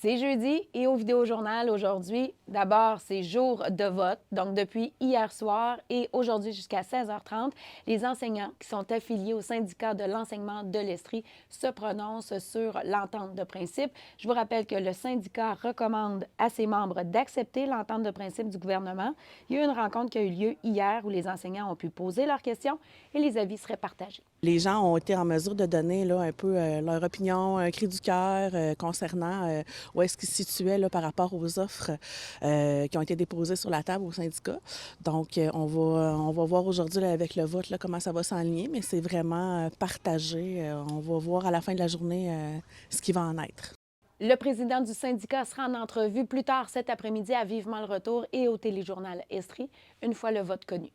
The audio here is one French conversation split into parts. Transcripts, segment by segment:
C'est jeudi et au Vidéojournal aujourd'hui, d'abord, c'est jour de vote. Donc, depuis hier soir et aujourd'hui jusqu'à 16h30, les enseignants qui sont affiliés au syndicat de l'enseignement de l'Estrie se prononcent sur l'entente de principe. Je vous rappelle que le syndicat recommande à ses membres d'accepter l'entente de principe du gouvernement. Il y a eu une rencontre qui a eu lieu hier où les enseignants ont pu poser leurs questions et les avis seraient partagés. Les gens ont été en mesure de donner là, un peu leur opinion, un cri du cœur concernant où est-ce qu'ils se situaient là, par rapport aux offres qui ont été déposées sur la table au syndicat. Donc, on va voir aujourd'hui là, avec le vote là, comment ça va s'enligner, mais c'est vraiment partagé. On va voir à la fin de la journée ce qui va en être. Le président du syndicat sera en entrevue plus tard cet après-midi à Vivement le retour et au téléjournal Estrie, une fois le vote connu.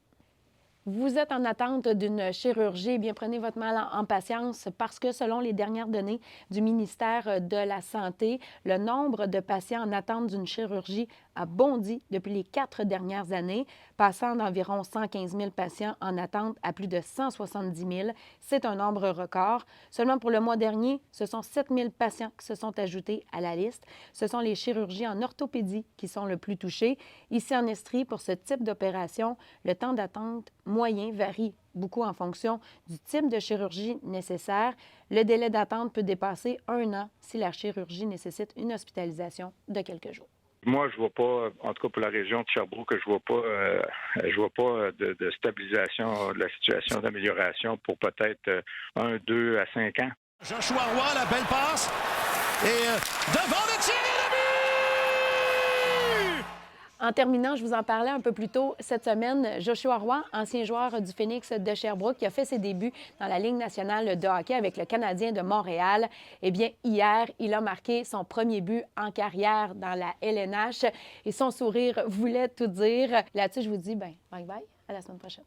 Vous êtes en attente d'une chirurgie, eh bien prenez votre mal en patience parce que selon les dernières données du ministère de la Santé, le nombre de patients en attente d'une chirurgie a bondi depuis les 4 dernières années, passant d'environ 115 000 patients en attente à plus de 170 000. C'est un nombre record. Seulement pour le mois dernier, ce sont 7 000 patients qui se sont ajoutés à la liste. Ce sont les chirurgies en orthopédie qui sont le plus touchées. Ici en Estrie, pour ce type d'opération, le temps d'attente moyen varie beaucoup en fonction du type de chirurgie nécessaire. Le délai d'attente peut dépasser 1 an si la chirurgie nécessite une hospitalisation de quelques jours. Moi, je vois pas, en tout cas pour la région de Sherbrooke, je vois pas de stabilisation de la situation, d'amélioration pour peut-être 1, 2 à 5 ans. Joshua Roy, la belle passe. Et devant le tir et le but! En terminant, je vous en parlais un peu plus tôt cette semaine, Joshua Roy, ancien joueur du Phoenix de Sherbrooke, qui a fait ses débuts dans la Ligue nationale de hockey avec le Canadien de Montréal. Eh bien, hier, il a marqué son premier but en carrière dans la LNH et son sourire voulait tout dire. Là-dessus, je vous dis, bye bye, à la semaine prochaine.